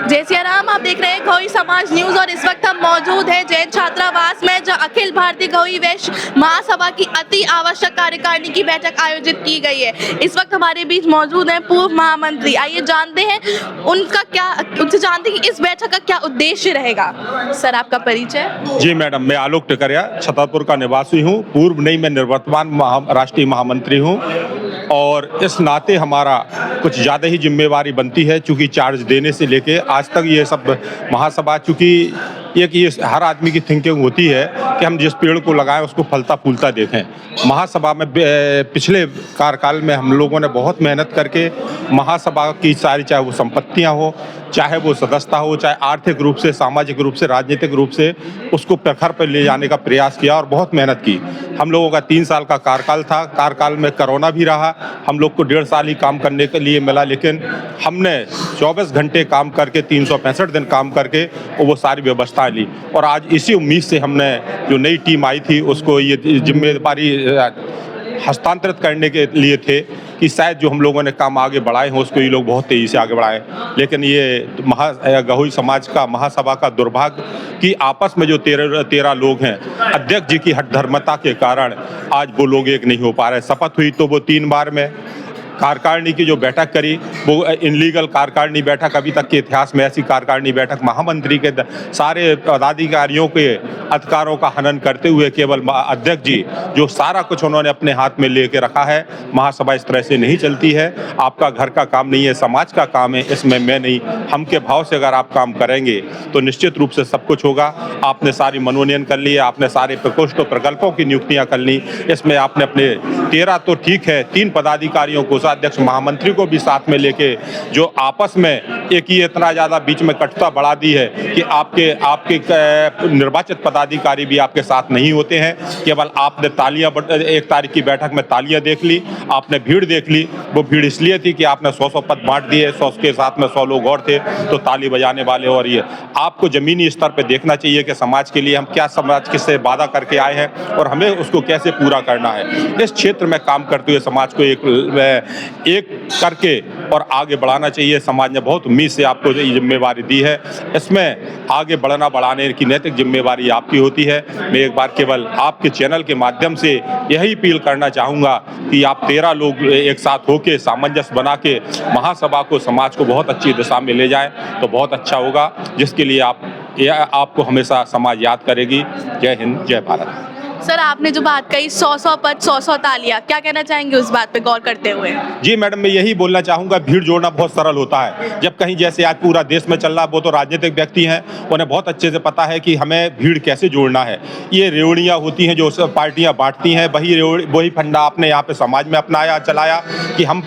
जय सिया राम। आप देख रहे हैं गौई समाज न्यूज और इस वक्त हम मौजूद हैं जैन छात्रावास में, जहाँ अखिल भारतीय गौई वैश्य महासभा की अति आवश्यक कार्यकारिणी की बैठक आयोजित की गई है। इस वक्त हमारे बीच मौजूद हैं पूर्व महामंत्री। आइए जानते हैं उनसे जानते हैं कि इस बैठक का क्या उद्देश्य रहेगा। सर, आपका परिचय। जी मैडम, मैं आलोक टिकरिया छतरपुर का निवासी हूँ। पूर्व नहीं, मैं निर्वर्तमान राष्ट्रीय महामंत्री हूँ और इस नाते हमारा कुछ ज़्यादा ही जिम्मेवारी बनती है, चूँकि चार्ज देने से लेके आज तक ये सब महासभा, चूँकि ये हर आदमी की थिंकिंग होती है कि हम जिस पेड़ को लगाएं उसको फलता फूलता देखें। महासभा में पिछले कार्यकाल में हम लोगों ने बहुत मेहनत करके महासभा की सारी, चाहे वो संपत्तियां हो, चाहे वो सदस्यता हो, चाहे आर्थिक रूप से, सामाजिक रूप से, राजनीतिक रूप से उसको प्रखर पर ले जाने का प्रयास किया और बहुत मेहनत की। हम लोगों का 3 साल का कार्यकाल था। कार्यकाल में कोरोना भी रहा, हम लोग को 1.5 साल ही काम करने के लिए मिला, लेकिन हमने 24 घंटे काम करके 365 दिन काम करके वो सारी व्यवस्थाएं ली और आज इसी उम्मीद से हमने जो नई टीम आई थी उसको ये जिम्मेदारी हस्तांतरित करने के लिए थे कि शायद जो हम लोगों ने काम आगे बढ़ाए हैं उसको ये लोग बहुत तेज़ी से आगे बढ़ाएं। लेकिन ये गौई समाज का महासभा का दुर्भाग्य कि आपस में जो 13 लोग हैं, अध्यक्ष जी की हठधर्मता के कारण आज वो लोग एक नहीं हो पा रहे। शपथ हुई तो वो 3 बार में, कार्यकारिणी की जो बैठक करी वो इनलीगल कार्यकारिणी बैठक, अभी तक के इतिहास में ऐसी कार्यकारिणी बैठक महामंत्री के सारे पदाधिकारियों के अधिकारों का हनन करते हुए केवल अध्यक्ष जी जो सारा कुछ उन्होंने अपने हाथ में लेके रखा है। महासभा इस तरह से नहीं चलती है। आपका घर का काम नहीं है, समाज का काम है, इसमें मैं नहीं, हम के भाव से अगर आप काम करेंगे तो निश्चित रूप से सब कुछ होगा। आपने सारी मनोनयन कर लिए, आपने सारे प्रकोष्ठ प्रकल्पों की नियुक्तियां कर ली, इसमें आपने अपने 13 तो ठीक है, 3 पदाधिकारियों को, अध्यक्ष महामंत्री को भी साथ में लेके जो आपस में एक ही इतना ज्यादा बीच में कटुता बढ़ा दी है कि आपके निर्वाचित पदाधिकारी भी आपके साथ नहीं होते हैं। केवल आपने तालियां, 1 तारीख की बैठक में तालियां देख ली, आपने भीड़ देख ली। वो भीड़ इसलिए थी कि आपने 100 पद बांट दिए, 100 के साथ में 100 लोग और थे तो ताली बजाने वाले। और ये आपको जमीनी स्तर पर देखना चाहिए कि समाज के लिए हम क्या, समाज किससे वादा करके आए हैं और हमें उसको कैसे पूरा करना है। इस क्षेत्र में काम करते हुए समाज को एक करके और आगे बढ़ाना चाहिए। समाज ने बहुत उम्मीद से आपको ये जिम्मेवारी दी है, इसमें आगे बढ़ाने की नैतिक जिम्मेवारी आपकी होती है। मैं एक बार केवल आपके चैनल के माध्यम से यही अपील करना चाहूँगा कि आप 13 लोग एक साथ होके सामंजस्य बना के महासभा को, समाज को बहुत अच्छी दिशा में ले जाएं तो बहुत अच्छा होगा, जिसके लिए आपको हमेशा समाज याद करेगी। जय हिंद, जय भारत। सर, आपने जो बात कही 100 पद 100 तालियां, क्या कहना चाहेंगे उस बात पे गौर करते हुए? जी मैडम, मैं यही बोलना चाहूँगा, भीड़ जोड़ना बहुत सरल होता है। जब कहीं जैसे आज पूरा देश में चल रहा, वो तो राजनीतिक व्यक्ति हैं, उन्हें बहुत अच्छे से पता है कि हमें भीड़ कैसे जोड़ना है। ये रेवड़ियाँ होती हैं जो पार्टियाँ बांटती हैं, वही फंडा आपने यहाँ पे समाज में अपनाया, चलाया कि हम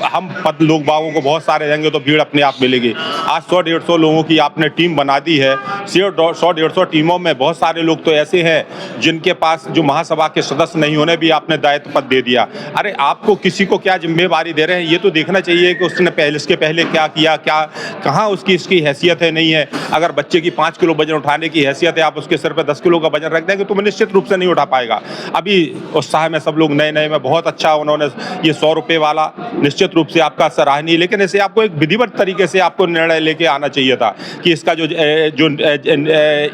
पद लोग बागों को बहुत सारे देंगे तो भीड़ अपने आप मिलेगी। आज 100-150 लोगों की आपने टीम बना दी है। 100-150 टीमों में बहुत सारे लोग तो ऐसे हैं जिनके पास जो महासभा के सदस्य नहीं होने भी आपने दायित्व पद दे दिया। अरे आपको किसी को क्या जिम्मेवारी दे रहे हैं, ये तो देखना चाहिए कि उसने इसके पहले क्या किया, कहाँ इसकी हैसियत है, नहीं है। अगर बच्चे की 5 किलो वजन उठाने की हैसियत है, आप उसके सिर पे 10 किलो का वजन रख देंगे तो वो निश्चित रूप से नहीं उठा पाएगा। अभी उत्साह में सब लोग नए में बहुत अच्छा उन्होंने ये 100 रुपये वाला निश्चित रूप से आपका सराहनीय, लेकिन इसे आपको एक विधिवत तरीके से आपको निर्णय लेके आना चाहिए था कि इसका जो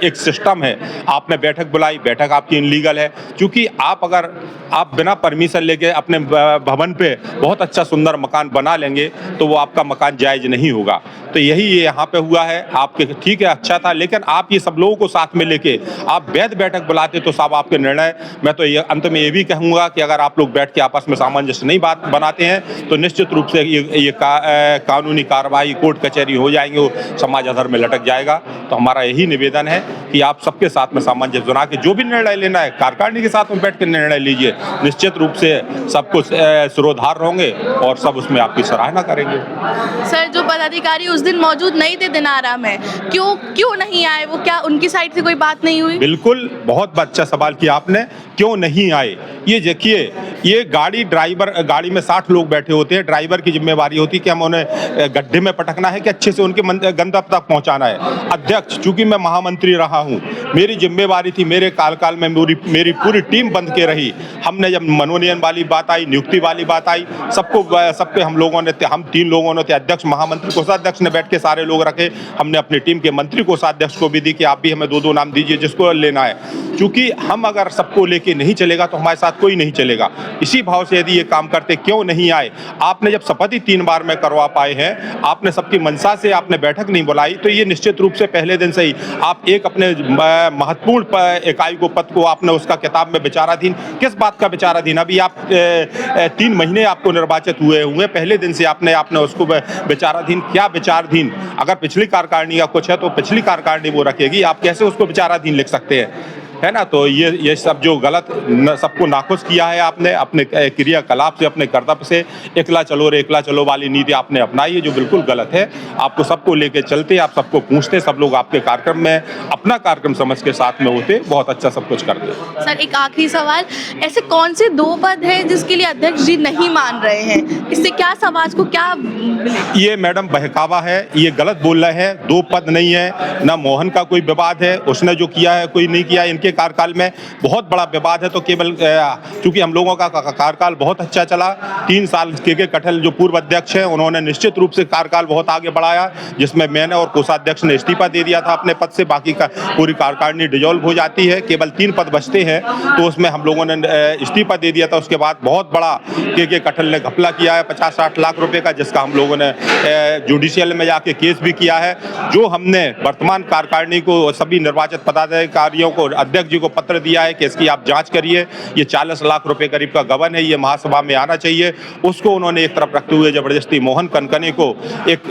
एक सिस्टम है, आपने बैठक बुलाई, बैठक आपकी इनलीगल है। क्योंकि आप बिना परमिशन लेके अपने भवन पे बहुत अच्छा सुंदर मकान बना लेंगे तो वो आपका मकान जायज नहीं होगा। तो यही यहाँ पे हुआ है। आपके ठीक है, अच्छा था, लेकिन आप ये सब लोगों को साथ में लेके आप वैध बैठक बुलाते तो साहब आपके निर्णय। मैं तो ये अंत में ये भी कहूँगा कि अगर आप लोग बैठ के आपस में सामंजस्य नहीं बात बनाते हैं तो निश्चित रूप से ये कानूनी कार्रवाई, कोर्ट कचहरी हो जाएंगे, वो समाज अधर में लटक जाएगा। तो हमारा यही निवेदन है कि आप सबके साथ में सामंजस्य बना के जो भी निर्णय लेना है, कार्यकारिणी के साथ में बैठ के निर्णय लीजिए। निश्चित रूप से सब कुछ सिरोधार होंगे और सब उसमें आपकी सराहना करेंगे। सर, जो पदाधिकारी उस दिन मौजूद नहीं थे दिनारा में, क्यों नहीं आए? वो क्या उनकी साइड से कोई बात नहीं हुई? बिल्कुल, बहुत अच्छा सवाल किया आपने, क्यों नहीं आए। ये देखिए, ये गाड़ी में 60 लोग बैठे होते हैं, ड्राइवर की जिम्मेवारी होती है कि हम उन्हें गड्ढे में पटकना है कि अच्छे से उनके गंतव्य तक पहुंचाना है। अध्यक्ष, चूंकि मैं महामंत्री रहा हूं, मेरी जिम्मेवारी थी, मेरे कार्यकाल में मेरी पूरी टीम बंद के रही। हमने जब मनोनयन वाली बात आई, नियुक्ति वाली बात आई, सब पे हम 3 लोगों ने थे, अध्यक्ष, महामंत्री महामंत्री कोषाध्यक्ष ने बैठ के सारे लोग रखे, हमने अपनी टीम के मंत्री कोषाध्यक्ष को भी दी कि आप भी हमें 2-2 नाम दीजिए जिसको लेना है, क्योंकि हम अगर सबको लेके नहीं चलेगा तो हमारे साथ कोई नहीं चलेगा। इसी भाव से यदि ये काम करते क्यों नहीं आए। आपने जब शपथ ही 3 बार में करवा पाए हैं, आपने सबकी मंशा से आपने बैठक नहीं बुलाई, तो ये निश्चित रूप से पहले दिन से ही आप एक अपने महत्वपूर्ण इकाई को पद को आपने उसका किताब में विचाराधीन, किस बात का विचाराधीन? अभी आप 3 महीने आपको निर्वाचित हुए, पहले दिन से आपने उसको विचाराधीन, क्या विचाराधीन? अगर पिछली कार्यकारिणी का कुछ है तो पिछली कार्यकारिणी वो रखेगी, आप कैसे उसको विचाराधीन लिख सकते हैं, है ना? तो ये सब जो गलत सबको नाखुश किया है आपने अपने क्रियाकलाप से, अपने कर्तव्य से, एकला चलो रे एकला चलो वाली नीति आपने अपनाई है जो बिल्कुल गलत है। आपको सबको लेके चलते, आप सबको पूछते, सब लोग आपके कार्यक्रम में अपना कार्यक्रम समझ के साथ में होते, बहुत अच्छा सब कुछ करते। सर एक आखिरी सवाल, ऐसे कौन से 2 पद हैं जिसके लिए अध्यक्ष जी नहीं मान रहे हैं? इससे क्या समाज को क्या ये मैडम बहकावा है, ये गलत बोल रहे हैं। 2 पद नहीं है, ना मोहन का कोई विवाद है, उसने जो किया है कोई नहीं किया। इनके कार्यकाल में बहुत बड़ा विवाद है, तो केवल चूंकि हम लोगों का कार्यकाल बहुत अच्छा चला, 3 साल के कटहल जो पूर्व अध्यक्ष हैं उन्होंने निश्चित रूप से कार्यकाल बहुत आगे बढ़ाया, जिसमें मैंने और कोषाध्यक्ष ने इस्तीफा दे दिया था अपने पद से। बाकी का पूरी कार्यकारिणी डिजोल्व हो जाती है, केवल 3 पद बचते हैं, तो उसमें हम लोगों ने इस्तीफा दे दिया था। उसके बाद बहुत बड़ा के कटहल ने घपला किया है 50-60 लाख रुपए का, जिसका हम लोगों ने जुडिशियल में जाके केस भी किया है। जो हमने वर्तमान कार्यकारिणी को, सभी निर्वाचित पदाधिकारियों को, अध्यक्ष जी को पत्र दिया है कि इसकी आप जांच करिए, ये 40 लाख रुपए करीब का गबन है, ये महासभा में आना चाहिए। उसको उन्होंने एक तरफ रखते हुए जबरदस्ती मोहन कनकने को एक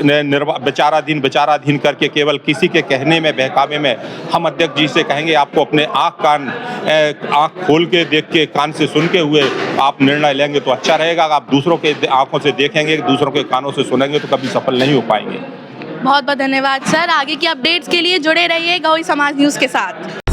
विचाराधीन करके केवल किसी के कहने में, बहकावे में, हम अध्यक्ष जी से कहेंगे आपको अपने आँख खोल के देख के, कान से सुन के हुए आप निर्णय लेंगे तो अच्छा रहेगा। आप दूसरों के आंखों से देखेंगे, दूसरों के कानों से सुनेंगे तो कभी सफल नहीं हो पाएंगे। बहुत बहुत धन्यवाद सर। आगे की अपडेट्स के लिए जुड़े रहिए गौरी समाज न्यूज़ के साथ।